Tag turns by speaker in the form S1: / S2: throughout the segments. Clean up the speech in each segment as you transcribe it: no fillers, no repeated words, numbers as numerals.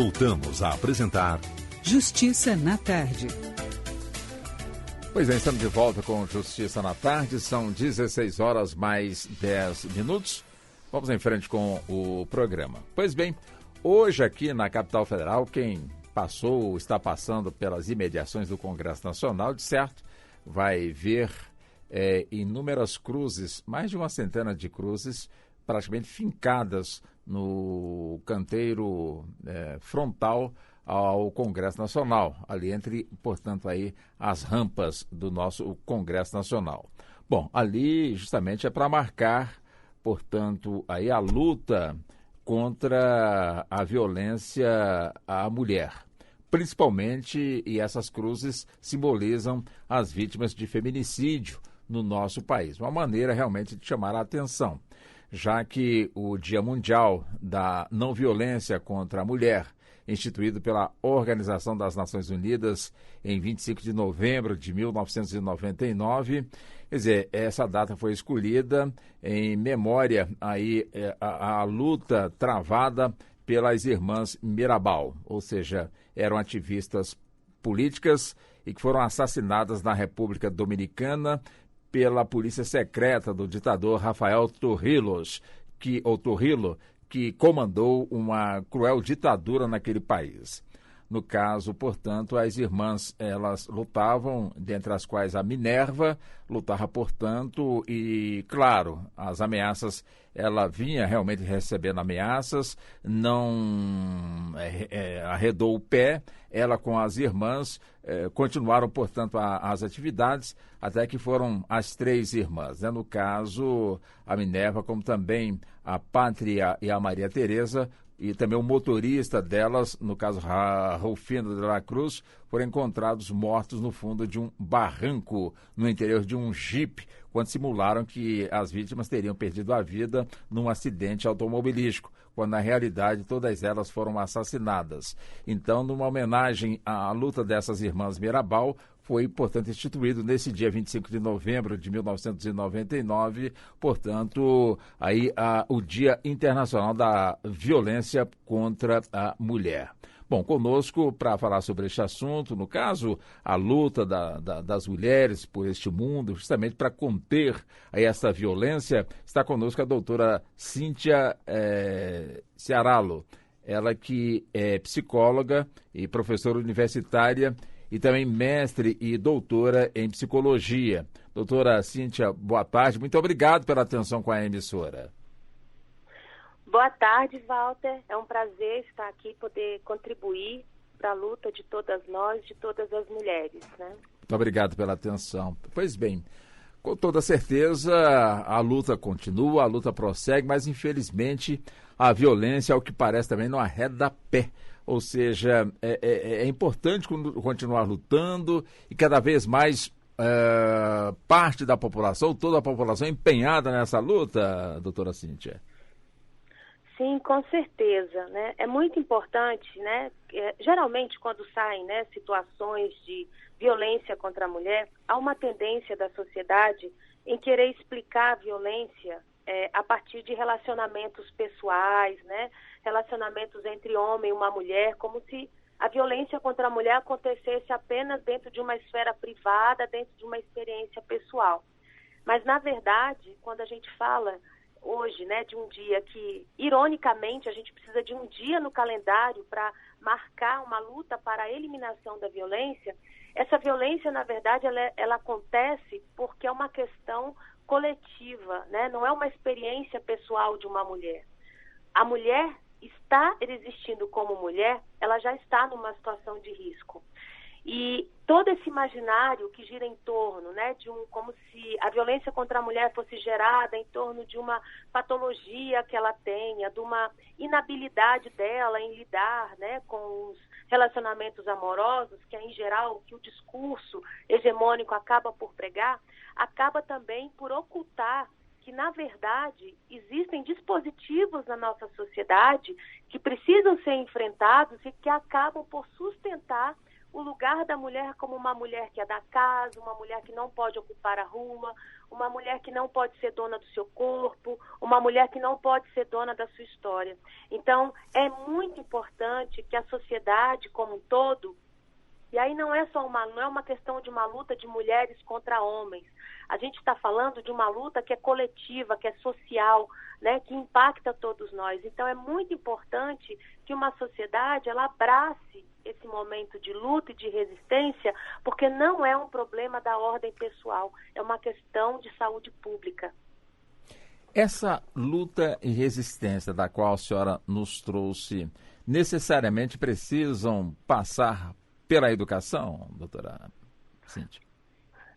S1: Voltamos a apresentar
S2: Justiça na Tarde.
S3: Pois é, estamos de volta com Justiça na Tarde, são 16 horas mais 10 minutos. Vamos em frente com o programa. Pois bem, hoje aqui na capital federal, quem passou ou está passando pelas imediações do Congresso Nacional, de certo, vai ver inúmeras cruzes, mais de uma centena de cruzes, praticamente fincadas no canteiro frontal ao Congresso Nacional, ali entre, portanto, aí as rampas do nosso Congresso Nacional. Bom, ali justamente é para marcar, portanto, aí a luta contra a violência à mulher. Principalmente, e essas cruzes simbolizam as vítimas de feminicídio no nosso país. Uma maneira realmente de chamar a atenção, já que o Dia Mundial da Não Violência contra a Mulher, instituído pela Organização das Nações Unidas em 25 de novembro de 1999. Quer dizer, essa data foi escolhida em memória aí a luta travada pelas irmãs Mirabal, ou seja, eram ativistas políticas e que foram assassinadas na República Dominicana pela polícia secreta do ditador Rafael Trujillo, que comandou uma cruel ditadura naquele país. No caso, portanto, as irmãs, elas lutavam, dentre as quais a Minerva lutava, portanto, e, claro, as ameaças, ela vinha realmente recebendo ameaças, não arredou o pé, ela com as irmãs continuaram, portanto, as atividades, até que foram as três irmãs, né? No caso, a Minerva, como também a Pátria e a Maria Teresa, e também o motorista delas, no caso Rufino de la Cruz, foram encontrados mortos no fundo de um barranco no interior de um jipe, quando simularam que as vítimas teriam perdido a vida num acidente automobilístico, quando na realidade todas elas foram assassinadas. Então, numa homenagem à luta dessas irmãs Mirabal, foi, portanto, instituído nesse dia 25 de novembro de 1999, portanto, aí o Dia Internacional da Violência contra a Mulher. Bom, conosco para falar sobre este assunto, no caso, a luta das mulheres por este mundo, justamente para conter aí essa violência, está conosco a doutora Cíntia Ciaralo, ela que é psicóloga e professora universitária e também mestre e doutora em psicologia. Doutora Cíntia, boa tarde. Muito obrigado pela atenção com a emissora.
S4: Boa tarde, Walter. É um prazer estar aqui, poder contribuir para a luta de todas nós, de todas as mulheres, né?
S3: Muito obrigado pela atenção. Pois bem, com toda certeza a luta continua, a luta prossegue, mas infelizmente a violência, ao que parece, também não arreda pé. Ou seja, é importante continuar lutando e cada vez mais parte da população, toda a população empenhada nessa luta, doutora Cíntia.
S4: Sim, com certeza, né? É muito importante, né? Geralmente, quando saem, né, situações de violência contra a mulher, há uma tendência da sociedade em querer explicar a violência a partir de relacionamentos pessoais, né? Relacionamentos entre homem e uma mulher, como se a violência contra a mulher acontecesse apenas dentro de uma esfera privada, dentro de uma experiência pessoal. Mas, na verdade, quando a gente fala hoje, né, de um dia que, ironicamente, a gente precisa de um dia no calendário para marcar uma luta para a eliminação da violência, essa violência, na verdade, ela acontece porque é uma questão coletiva, né? Não é uma experiência pessoal de uma mulher. A mulher está existindo como mulher, ela já está numa situação de risco. E todo esse imaginário que gira em torno, né, como se a violência contra a mulher fosse gerada em torno de uma patologia que ela tenha, de uma inabilidade dela em lidar, né, com os relacionamentos amorosos, que é em geral que o discurso hegemônico acaba por pregar, acaba também por ocultar que, na verdade, existem dispositivos na nossa sociedade que precisam ser enfrentados e que acabam por sustentar o lugar da mulher como uma mulher que é da casa, uma mulher que não pode ocupar a rua, uma mulher que não pode ser dona do seu corpo, uma mulher que não pode ser dona da sua história. Então, é muito importante que a sociedade como um todo, e aí não é uma questão de uma luta de mulheres contra homens. A gente está falando de uma luta que é coletiva, que é social, né, que impacta todos nós. Então é muito importante que uma sociedade ela abrace esse momento de luta e de resistência, porque não é um problema da ordem pessoal, é uma questão de saúde pública.
S3: Essa luta e resistência da qual a senhora nos trouxe, necessariamente precisam passar pela educação, doutora Cíntia?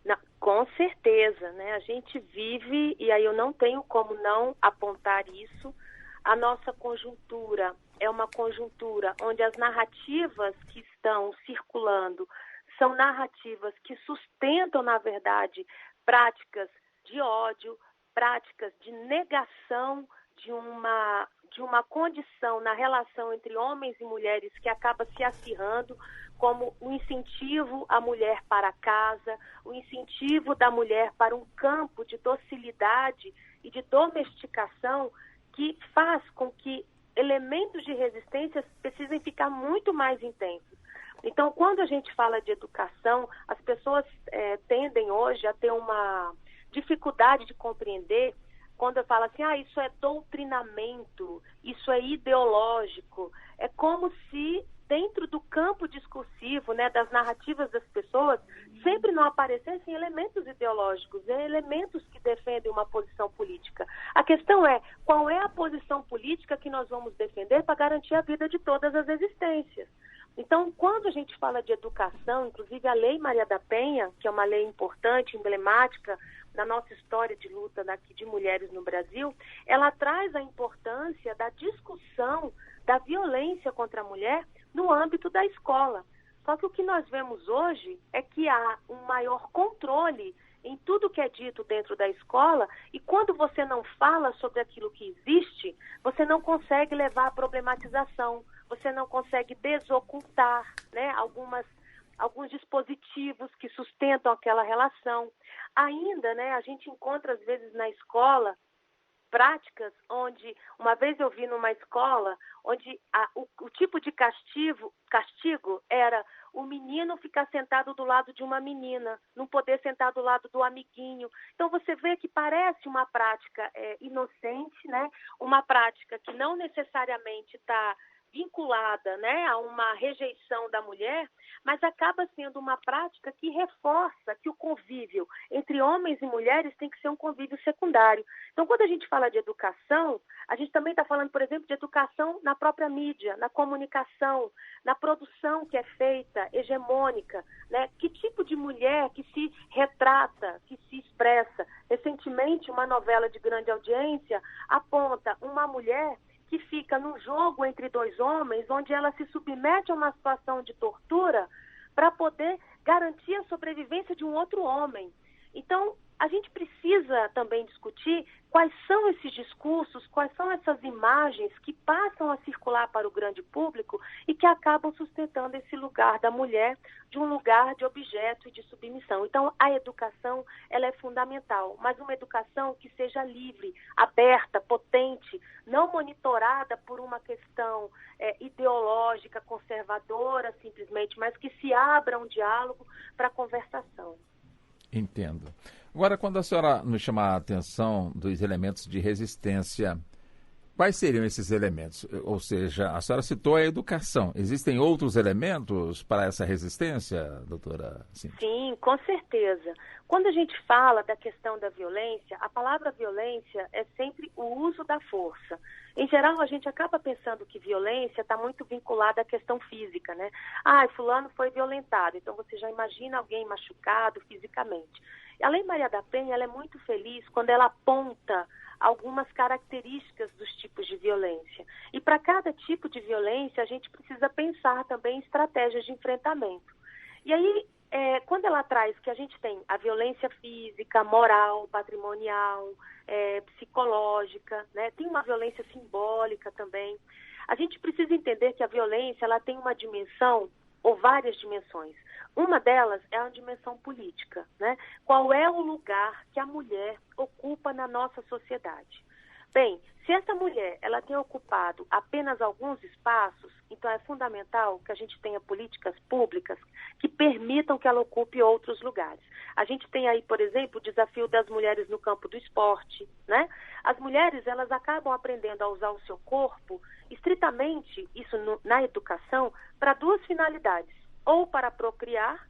S4: Não, com certeza, né? A gente vive, e aí eu não tenho como não apontar isso, a nossa conjuntura é uma conjuntura onde as narrativas que estão circulando são narrativas que sustentam, na verdade, práticas de ódio, práticas de negação de uma condição na relação entre homens e mulheres que acaba se acirrando, como o incentivo à mulher para casa, o incentivo da mulher para um campo de docilidade e de domesticação que faz com que elementos de resistência precisem ficar muito mais intensos. Então, quando a gente fala de educação, as pessoas tendem hoje a ter uma dificuldade de compreender quando eu falo assim, isso é doutrinamento, isso é ideológico. É como se dentro do campo discursivo, né, das narrativas das pessoas, sempre não aparecessem elementos ideológicos, elementos que defendem uma posição política. A questão é, qual é a posição política que nós vamos defender para garantir a vida de todas as existências? Então, quando a gente fala de educação, inclusive a Lei Maria da Penha, que é uma lei importante, emblemática na nossa história de luta daqui de mulheres no Brasil, ela traz a importância da discussão da violência contra a mulher no âmbito da escola. Só que o que nós vemos hoje é que há um maior controle em tudo que é dito dentro da escola, e quando você não fala sobre aquilo que existe, você não consegue levar à problematização, você não consegue desocultar, né, alguns dispositivos que sustentam aquela relação. Ainda, né, a gente encontra, às vezes, na escola, práticas onde, uma vez eu vi numa escola, onde o tipo de castigo era o menino ficar sentado do lado de uma menina, não poder sentar do lado do amiguinho. Então você vê que parece uma prática inocente, né? Uma prática que não necessariamente está vinculada, né, a uma rejeição da mulher, mas acaba sendo uma prática que reforça que o convívio entre homens e mulheres tem que ser um convívio secundário. Então, quando a gente fala de educação, a gente também está falando, por exemplo, de educação na própria mídia, na comunicação, na produção que é feita, hegemônica, né? Que tipo de mulher que se retrata, que se expressa? Recentemente, uma novela de grande audiência aponta uma mulher que fica num jogo entre dois homens, onde ela se submete a uma situação de tortura para poder garantir a sobrevivência de um outro homem. Então, a gente precisa também discutir quais são esses discursos, quais são essas imagens que passam a circular para o grande público e que acabam sustentando esse lugar da mulher de um lugar de objeto e de submissão. Então, a educação, ela é fundamental, mas uma educação que seja livre, aberta, potente, não monitorada por uma questão ideológica, conservadora, simplesmente, mas que se abra um diálogo para a conversação.
S3: Entendo. Agora, quando a senhora nos chama a atenção dos elementos de resistência, quais seriam esses elementos? Ou seja, a senhora citou a educação. Existem outros elementos para essa resistência, doutora Cíntia?
S4: Sim, com certeza. Quando a gente fala da questão da violência, a palavra violência é sempre o uso da força. Em geral, a gente acaba pensando que violência está muito vinculada à questão física, né? Fulano foi violentado, então você já imagina alguém machucado fisicamente. A Lei Maria da Penha, ela é muito feliz quando ela aponta algumas características dos tipos de violência. E para cada tipo de violência, a gente precisa pensar também em estratégias de enfrentamento. E aí, quando ela traz que a gente tem a violência física, moral, patrimonial, psicológica, né? Tem uma violência simbólica também. A gente precisa entender que a violência ela tem uma dimensão ou várias dimensões. Uma delas é a dimensão política, né? Qual é o lugar que a mulher ocupa na nossa sociedade? Bem, se essa mulher ela tem ocupado apenas alguns espaços, então é fundamental que a gente tenha políticas públicas que permitam que ela ocupe outros lugares. A gente tem aí, por exemplo, o desafio das mulheres no campo do esporte, né? As mulheres, elas acabam aprendendo a usar o seu corpo estritamente, isso na educação, para duas finalidades, ou para procriar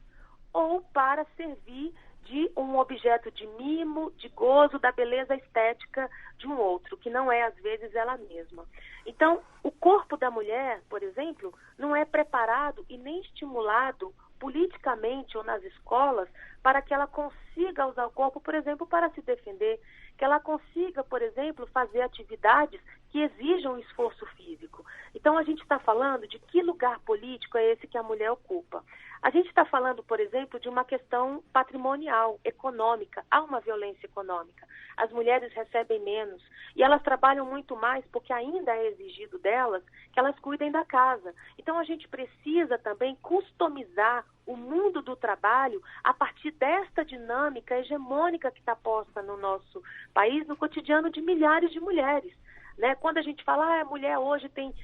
S4: ou para servir de um objeto de mimo, de gozo, da beleza estética de um outro, que não é, às vezes, ela mesma. Então, o corpo da mulher, por exemplo, não é preparado e nem estimulado politicamente ou nas escolas para que ela consiga usar o corpo, por exemplo, para se defender, que ela consiga, por exemplo, fazer atividades que exijam esforço físico. Então, a gente está falando de que lugar político é esse que a mulher ocupa. A gente está falando, por exemplo, de uma questão patrimonial, econômica. Há uma violência econômica. As mulheres recebem menos e elas trabalham muito mais porque ainda é exigido delas que elas cuidem da casa. Então, a gente precisa também customizar o mundo do trabalho a partir desta dinâmica hegemônica que está posta no nosso país, no cotidiano de milhares de mulheres. Né? Quando a gente fala, a mulher hoje tem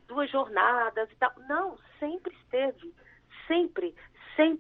S4: 2 jornadas e tal. Não, sempre esteve. Sempre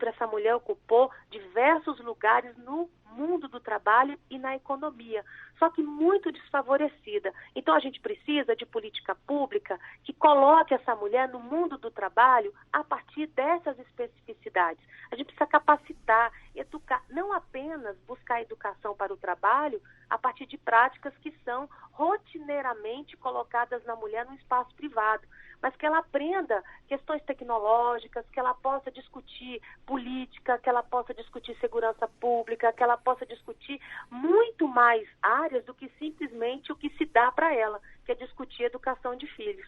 S4: essa mulher ocupou diversos lugares no mundo do trabalho e na economia, só que muito desfavorecida. Então a gente precisa de política pública que coloque essa mulher no mundo do trabalho a partir dessas especificidades. A gente precisa capacitar, educar, não apenas buscar educação para o trabalho a partir de práticas que são rotineiramente colocadas na mulher no espaço privado, mas que ela aprenda questões tecnológicas, que ela possa discutir política, que ela possa discutir segurança pública, que ela possa discutir muito mais áreas do que simplesmente o que se dá para ela, que é discutir educação de filhos.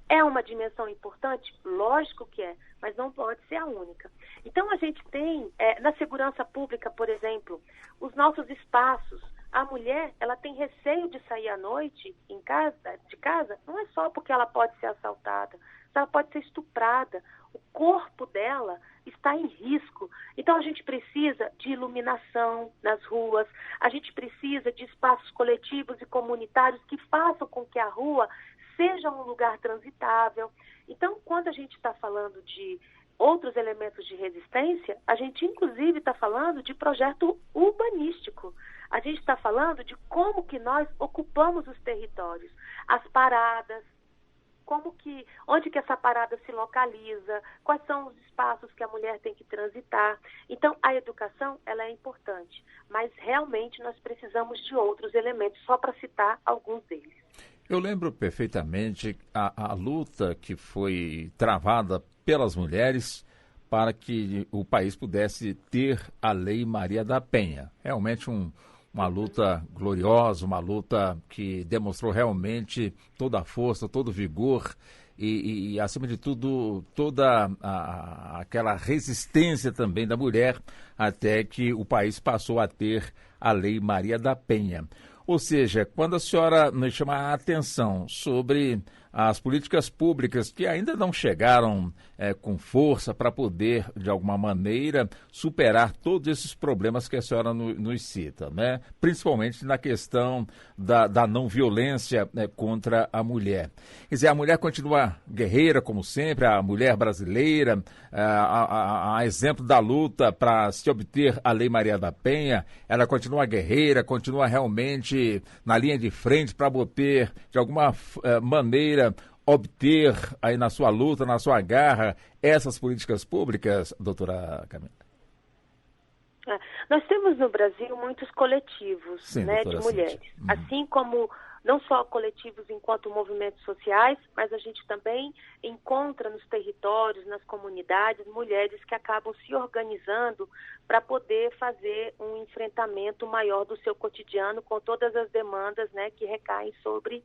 S4: É uma dimensão importante? Lógico que é, mas não pode ser a única. Então, a gente tem, na segurança pública, por exemplo, os nossos espaços. A mulher, ela tem receio de sair à noite de casa, não é só porque ela pode ser assaltada, ela pode ser estuprada. O corpo dela está em risco. Então, a gente precisa de iluminação nas ruas, a gente precisa de espaços coletivos e comunitários que façam com que a rua seja um lugar transitável. Então, quando a gente está falando de outros elementos de resistência, a gente, inclusive, está falando de projeto urbanístico. A gente está falando de como que nós ocupamos os territórios, as paradas, onde que essa parada se localiza, quais são os espaços que a mulher tem que transitar. Então, a educação, ela é importante, mas realmente nós precisamos de outros elementos, só para citar alguns deles.
S3: Eu lembro perfeitamente a luta que foi travada pelas mulheres para que o país pudesse ter a Lei Maria da Penha. Realmente uma luta gloriosa, uma luta que demonstrou realmente toda a força, todo o vigor e acima de tudo, toda aquela resistência também da mulher até que o país passou a ter a Lei Maria da Penha. Ou seja, quando a senhora nos chama a atenção sobre as políticas públicas que ainda não chegaram com força para poder, de alguma maneira, superar todos esses problemas que a senhora nos cita, né? Principalmente na questão da não violência contra a mulher. Quer dizer, a mulher continua guerreira, como sempre, a mulher brasileira, a exemplo da luta para se obter a Lei Maria da Penha, ela continua guerreira, continua realmente na linha de frente para poder, de alguma maneira, obter aí na sua luta, na sua garra, essas políticas públicas, doutora Camila?
S4: Nós temos no Brasil muitos coletivos,
S3: sim,
S4: né, de mulheres. Assim como não só coletivos enquanto movimentos sociais, mas a gente também encontra nos territórios, nas comunidades, mulheres que acabam se organizando para poder fazer um enfrentamento maior do seu cotidiano com todas as demandas, né, que recaem sobre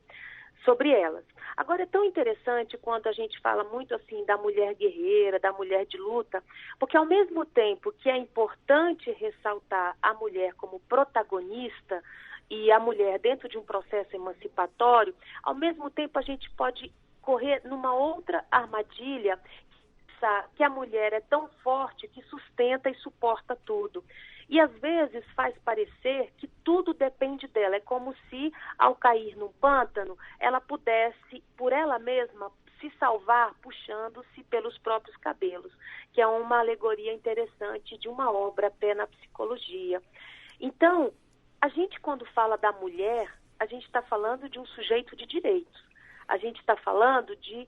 S4: elas. Agora, é tão interessante quando a gente fala muito assim da mulher guerreira, da mulher de luta, porque ao mesmo tempo que é importante ressaltar a mulher como protagonista e a mulher dentro de um processo emancipatório, ao mesmo tempo a gente pode correr numa outra armadilha, pensar que a mulher é tão forte que sustenta e suporta tudo. E às vezes faz parecer que tudo depende dela. É como se, ao cair num pântano, ela pudesse, por ela mesma, se salvar puxando-se pelos próprios cabelos, que é uma alegoria interessante de uma obra até na psicologia. Então, a gente, quando fala da mulher, a gente está falando de um sujeito de direitos. A gente está falando de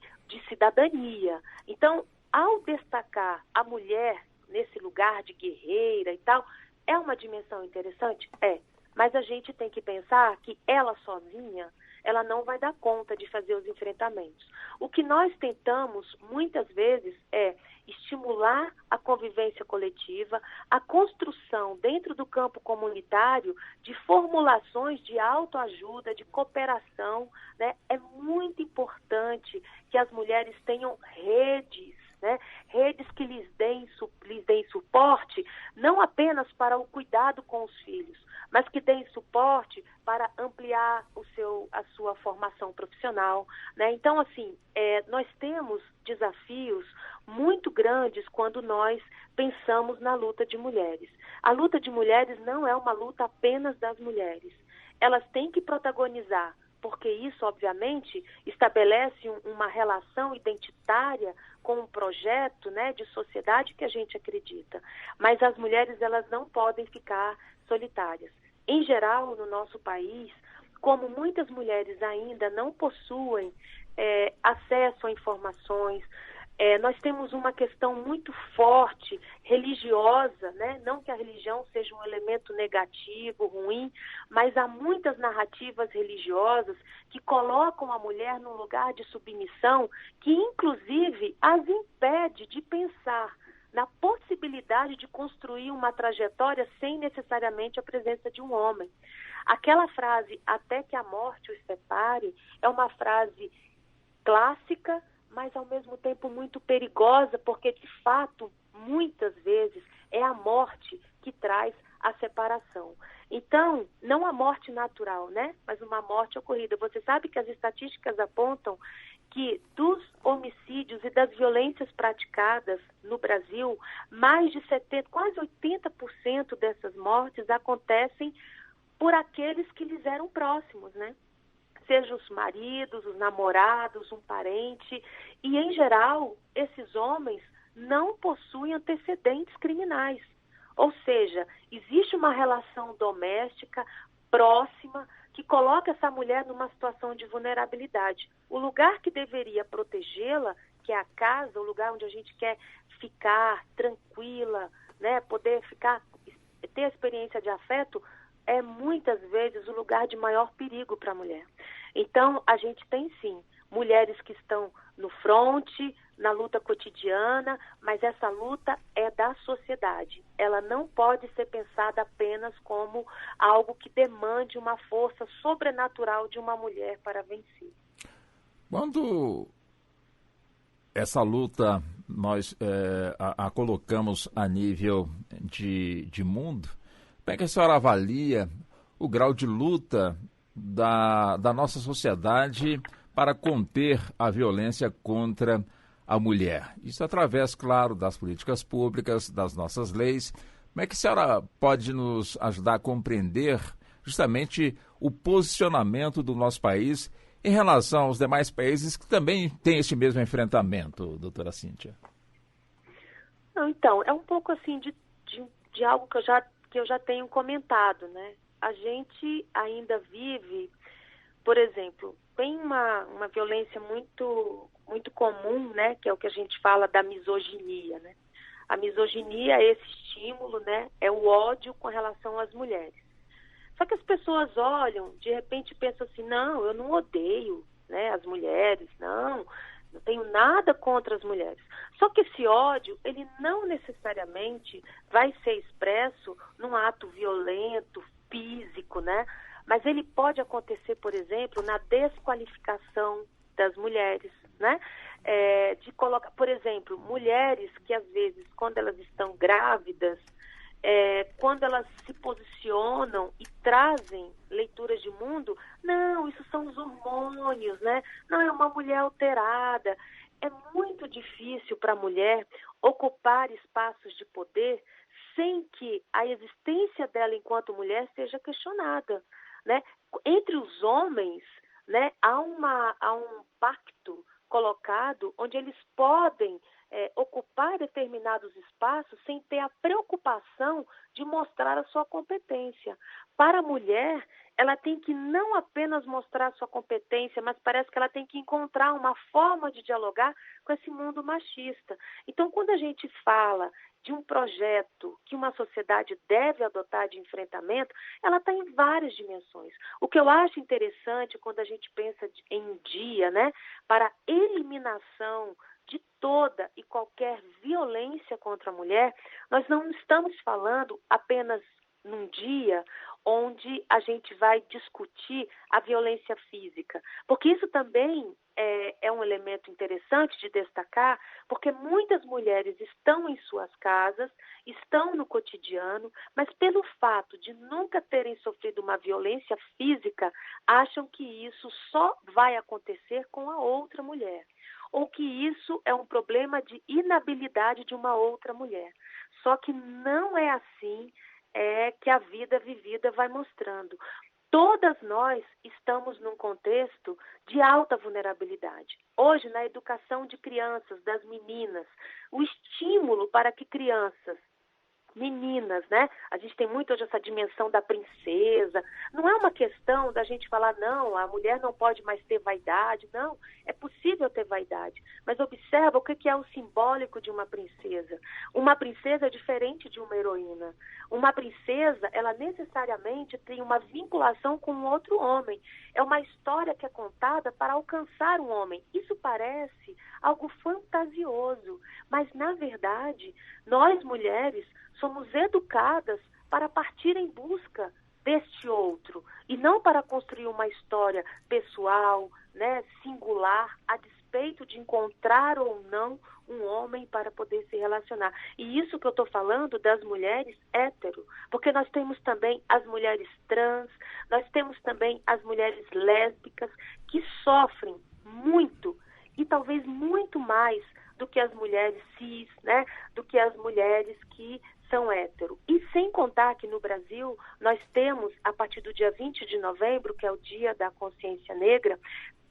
S4: cidadania. Então, ao destacar a mulher nesse lugar de guerreira e tal, é uma dimensão interessante? É. Mas a gente tem que pensar que ela sozinha, ela não vai dar conta de fazer os enfrentamentos. O que nós tentamos, muitas vezes, é estimular a convivência coletiva, a construção dentro do campo comunitário de formulações de autoajuda, de cooperação, né? É muito importante que as mulheres tenham redes, né? Redes que lhes deem suporte, não apenas para o cuidado com os filhos, mas que deem suporte para ampliar a sua formação profissional, né? Então, assim, nós temos desafios muito grandes quando nós pensamos na luta de mulheres. A luta de mulheres não é uma luta apenas das mulheres. Elas têm que protagonizar, porque isso, obviamente, estabelece uma relação identitária com um projeto, né, de sociedade que a gente acredita. Mas as mulheres, elas não podem ficar solitárias. Em geral, no nosso país, como muitas mulheres ainda não possuem acesso a informações, nós temos uma questão muito forte, religiosa, né? Não que a religião seja um elemento negativo, ruim, mas há muitas narrativas religiosas que colocam a mulher num lugar de submissão que, inclusive, as impede de pensar na possibilidade de construir uma trajetória sem necessariamente a presença de um homem. Aquela frase, até que a morte os separe, é uma frase clássica, mas ao mesmo tempo muito perigosa, porque de fato, muitas vezes, é a morte que traz a separação. Então, não a morte natural, né? Mas uma morte ocorrida. Você sabe que as estatísticas apontam que dos homicídios e das violências praticadas no Brasil, mais de 70%, quase 80% dessas mortes acontecem por aqueles que lhes eram próximos, né? Seja os maridos, os namorados, um parente. E, em geral, esses homens não possuem antecedentes criminais. Ou seja, existe uma relação doméstica próxima que coloca essa mulher numa situação de vulnerabilidade. O lugar que deveria protegê-la, que é a casa, o lugar onde a gente quer ficar tranquila, né, poder ter a experiência de afeto, é muitas vezes o lugar de maior perigo para a mulher. Então, a gente tem sim mulheres que estão no fronte, na luta cotidiana, mas essa luta é da sociedade. Ela não pode ser pensada apenas como algo que demande uma força sobrenatural de uma mulher para vencer.
S3: Quando essa luta nós a colocamos a nível de mundo, como é que a senhora avalia o grau de luta da nossa sociedade para conter a violência contra a mulher? Isso através, claro, das políticas públicas, das nossas leis. Como é que a senhora pode nos ajudar a compreender justamente o posicionamento do nosso país em relação aos demais países que também têm esse mesmo enfrentamento, doutora Cíntia?
S4: Então, é um pouco assim de algo que eu já tenho comentado, né? A gente ainda vive, por exemplo, tem uma violência muito, muito comum, né? Que é o que a gente fala da misoginia, né? A misoginia é esse estímulo, né? É o ódio com relação às mulheres. Só que as pessoas olham, de repente pensam assim, não, eu não odeio, né, as mulheres, não tenho nada contra as mulheres. Só que esse ódio, ele não necessariamente vai ser expresso num ato violento, físico, né? Mas ele pode acontecer, por exemplo, na desqualificação das mulheres, né? De colocar, por exemplo, mulheres que às vezes, quando elas estão grávidas, quando elas se posicionam e trazem leituras de mundo, não, isso são os hormônios, né? Não, é uma mulher alterada. é muito difícil para a mulher ocupar espaços de poder sem que a existência dela enquanto mulher seja questionada, né? Entre os homens, né, há um pacto colocado onde eles podem ocupar determinados espaços sem ter a preocupação de mostrar a sua competência. Para a mulher, ela tem que não apenas mostrar a sua competência, mas parece que ela tem que encontrar uma forma de dialogar com esse mundo machista. Então, quando a gente fala de um projeto que uma sociedade deve adotar de enfrentamento, ela está em várias dimensões. O que eu acho interessante quando a gente pensa em um dia, né, para eliminação de toda e qualquer violência contra a mulher, nós não estamos falando apenas num dia onde a gente vai discutir a violência física, porque isso também é um elemento interessante de destacar, porque muitas mulheres estão em suas casas, estão no cotidiano, mas pelo fato de nunca terem sofrido uma violência física, acham que isso só vai acontecer com a outra mulher, ou que isso é um problema de inabilidade de uma outra mulher. Só que não é assim que a vida vivida vai mostrando. Todas nós estamos num contexto de alta vulnerabilidade. Hoje, na educação de crianças, das meninas, o estímulo para que crianças, meninas, né? A gente tem muito hoje essa dimensão da princesa. Não é uma questão da gente falar, não, a mulher não pode mais ter vaidade. Não, é possível ter vaidade. Mas observa o que é o simbólico de uma princesa. Uma princesa é diferente de uma heroína. Uma princesa, ela necessariamente tem uma vinculação com um outro homem. É uma história que é contada para alcançar um homem. Isso parece algo fantasioso, mas, na verdade, nós mulheres somos educadas para partir em busca deste outro e não para construir uma história pessoal, né, singular, a despeito de encontrar ou não um homem para poder se relacionar. E isso que eu estou falando das mulheres hétero, porque nós temos também as mulheres trans, nós temos também as mulheres lésbicas que sofrem muito e talvez muito mais do que as mulheres cis, né, do que as mulheres que são hétero. E sem contar que no Brasil nós temos, a partir do dia 20 de novembro, que é o Dia da Consciência Negra,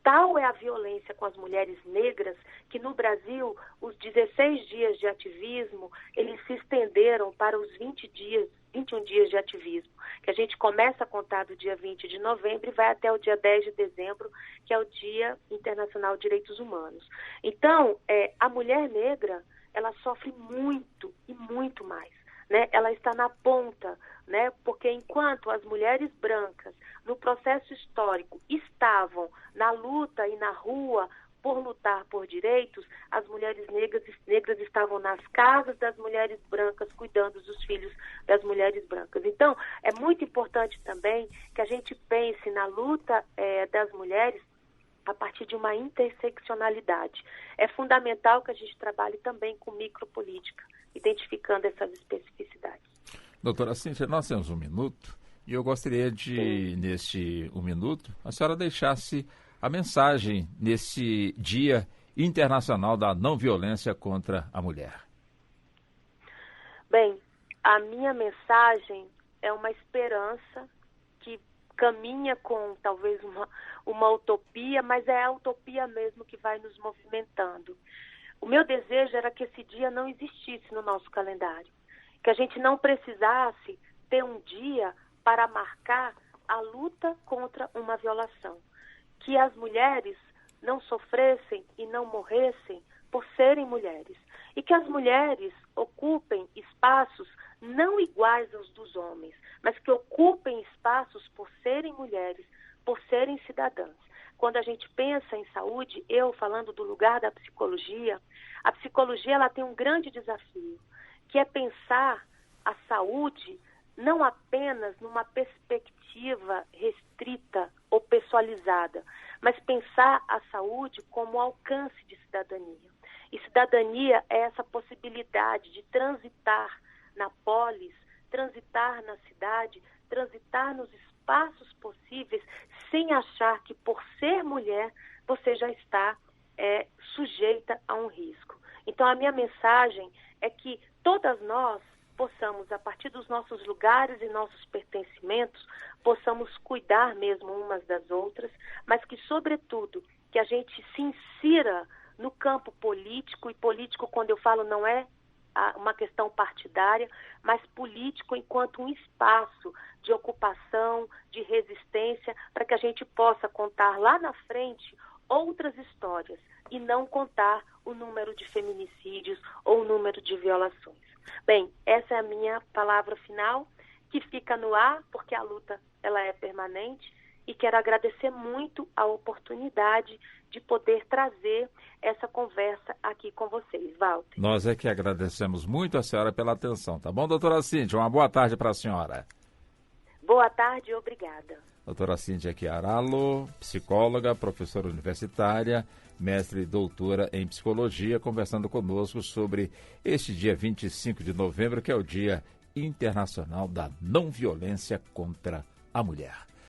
S4: tal é a violência com as mulheres negras que no Brasil os 16 dias de ativismo, eles se estenderam para os 21 dias de ativismo, que a gente começa a contar do dia 20 de novembro e vai até o dia 10 de dezembro, que é o Dia Internacional de Direitos Humanos. Então, a mulher negra, ela sofre muito e muito mais, né? Ela está na ponta, né? Porque enquanto as mulheres brancas, no processo histórico, estavam na luta e na rua por lutar por direitos, as mulheres negras estavam nas casas das mulheres brancas, cuidando dos filhos das mulheres brancas. Então, é muito importante também que a gente pense na luta das mulheres a partir de uma interseccionalidade. É fundamental que a gente trabalhe também com micropolítica, identificando essas especificidades.
S3: Doutora Cíntia, nós temos um minuto e eu gostaria de, neste um minuto, a senhora deixasse a mensagem nesse Dia Internacional da Não Violência contra a Mulher.
S4: Bem, a minha mensagem é uma esperança que caminha com talvez uma utopia, mas é a utopia mesmo que vai nos movimentando. O meu desejo era que esse dia não existisse no nosso calendário, que a gente não precisasse ter um dia para marcar a luta contra uma violação, que as mulheres não sofressem e não morressem por serem mulheres, e que as mulheres ocupem espaços não iguais aos dos homens, mas que ocupem espaços por serem mulheres, por serem cidadãs. Quando a gente pensa em saúde, eu falando do lugar da psicologia, a psicologia ela tem um grande desafio, que é pensar a saúde não apenas numa perspectiva restrita ou pessoalizada, mas pensar a saúde como alcance de cidadania. E cidadania é essa possibilidade de transitar na polis, transitar na cidade, transitar nos espaços possíveis, sem achar que por ser mulher você já está é sujeita a um risco. Então, a minha mensagem é que todas nós possamos, a partir dos nossos lugares e nossos pertencimentos, possamos cuidar mesmo umas das outras, mas que, sobretudo, que a gente se insira no campo político, e político, quando eu falo, não é uma questão partidária, mas político enquanto um espaço de ocupação, de resistência, para que a gente possa contar lá na frente outras histórias e não contar o número de feminicídios ou o número de violações. Bem, essa é a minha palavra final, que fica no ar, porque a luta ela é permanente, e quero agradecer muito a oportunidade de poder trazer essa conversa aqui com vocês, Walter.
S3: Nós é que agradecemos muito a senhora pela atenção, tá bom, doutora Cíntia? Uma boa tarde para a senhora.
S4: Boa tarde e obrigada.
S3: Doutora Cíntia Chiarallo, psicóloga, professora universitária, mestre e doutora em psicologia, conversando conosco sobre este dia 25 de novembro, que é o Dia Internacional da Não Violência contra a Mulher.